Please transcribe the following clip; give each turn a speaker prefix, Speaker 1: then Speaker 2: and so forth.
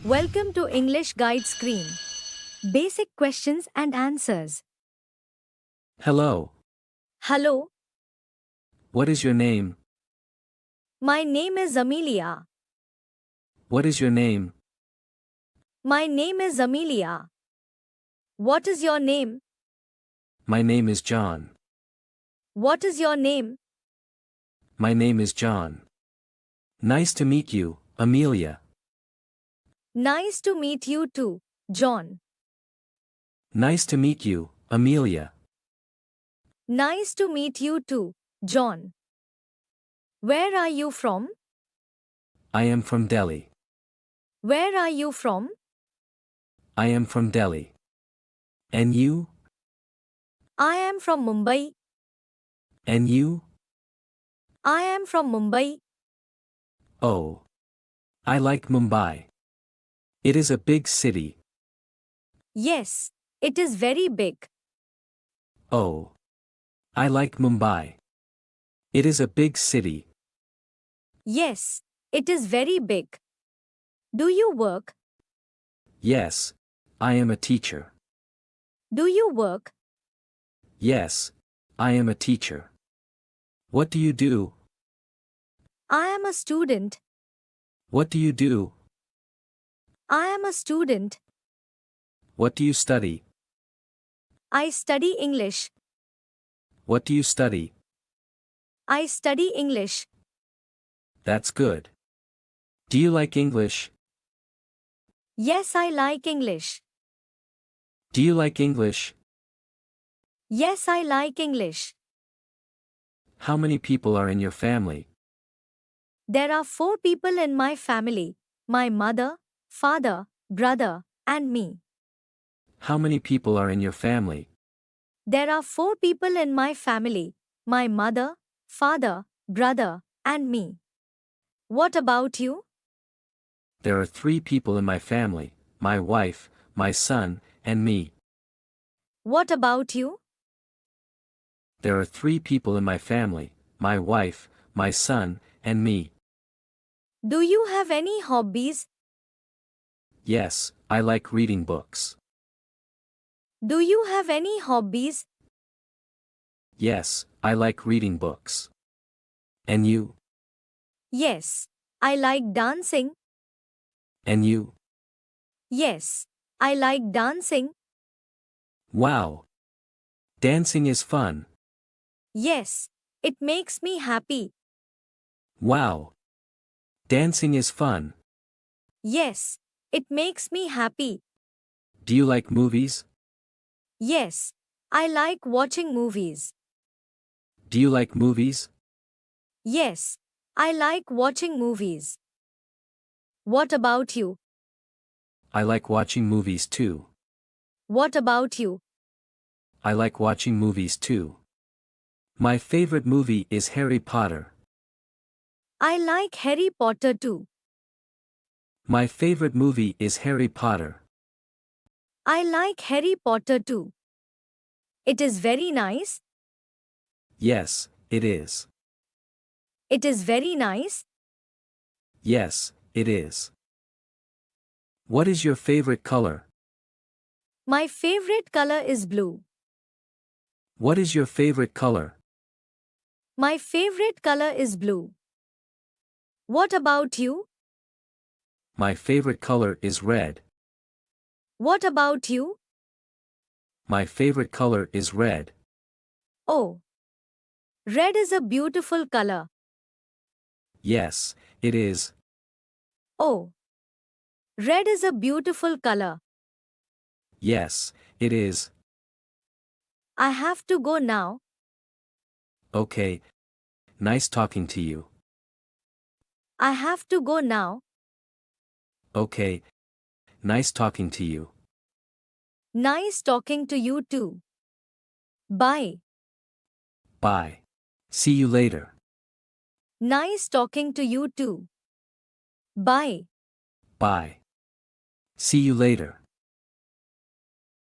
Speaker 1: Welcome to English Guide Screen. Basic questions and answers.
Speaker 2: Hello.
Speaker 1: Hello,
Speaker 2: What is your name?
Speaker 1: my name is Amelia.
Speaker 2: What is your name?
Speaker 1: My name is Amelia. What is your name?
Speaker 2: My name is John.
Speaker 1: What is your name?
Speaker 2: My name is John. Nice to meet you, Amelia.
Speaker 1: Nice to meet you too, John.
Speaker 2: Nice to meet you, Amelia.
Speaker 1: Nice to meet you too, John. Where are you from?
Speaker 2: I am from Delhi.
Speaker 1: Where are you from?
Speaker 2: I am from Delhi. And you?
Speaker 1: I am from Mumbai.
Speaker 2: And you?
Speaker 1: I am from Mumbai.
Speaker 2: Oh. I like Mumbai. It is a big city.
Speaker 1: Yes, it is very big.
Speaker 2: Oh. I like Mumbai. It is a big city.
Speaker 1: Yes, it is very big. Do you work?
Speaker 2: Yes. I am a teacher.
Speaker 1: Do you work?
Speaker 2: Yes. I am a teacher. What do you do?
Speaker 1: I am a student.
Speaker 2: What do you do?
Speaker 1: I am a student.
Speaker 2: What do you study?
Speaker 1: I study English.
Speaker 2: What do you study?
Speaker 1: I study English.
Speaker 2: That's good. Do you like English?
Speaker 1: Yes, I like English.
Speaker 2: Do you like English?
Speaker 1: Yes, I like English.
Speaker 2: How many people are in your family?
Speaker 1: There are 4 people in my family: my mother, father, brother, and me.
Speaker 2: How many people are in your family?
Speaker 1: There are 4 people in my family: my mother, father, brother, and me. What about you?
Speaker 2: There are 3 people in my family, my wife, my son, and me.
Speaker 1: What about you?
Speaker 2: There are 3 people in my family, my wife, my son, and me.
Speaker 1: Do you have any hobbies?
Speaker 2: Yes, I like reading books.
Speaker 1: Do you have any hobbies?
Speaker 2: Yes, I like reading books. And you?
Speaker 1: Yes, I like dancing.
Speaker 2: And you?
Speaker 1: Yes, I like dancing.
Speaker 2: Wow! Dancing is fun.
Speaker 1: Yes, it makes me happy.
Speaker 2: Wow! Dancing is fun.
Speaker 1: Yes, it makes me happy.
Speaker 2: Do you like movies?
Speaker 1: Yes, I like watching movies.
Speaker 2: Do you like movies?
Speaker 1: Yes, I like watching movies. What about you?
Speaker 2: I like watching movies too.
Speaker 1: What about you?
Speaker 2: I like watching movies too. My favorite movie is Harry Potter.
Speaker 1: I like Harry Potter too.
Speaker 2: My favorite movie is Harry Potter.
Speaker 1: I like Harry Potter too. It is very nice.
Speaker 2: Yes, it is.
Speaker 1: It is very nice.
Speaker 2: Yes, it is. What is your favorite color?
Speaker 1: My favorite color is blue.
Speaker 2: What is your favorite color?
Speaker 1: My favorite color is blue. What about you?
Speaker 2: My favorite color is red.
Speaker 1: What about you?
Speaker 2: My favorite color is red.
Speaker 1: Oh, red is a beautiful color.
Speaker 2: Yes, it is.
Speaker 1: Oh, red is a beautiful color.
Speaker 2: Yes, it is.
Speaker 1: I have to go now.
Speaker 2: Okay. Nice talking to you.
Speaker 1: I have to go now.
Speaker 2: Okay. Nice talking to you.
Speaker 1: Nice talking to you too. Bye.
Speaker 2: Bye. See you later.
Speaker 1: Nice talking to you too. Bye.
Speaker 2: Bye. See you later.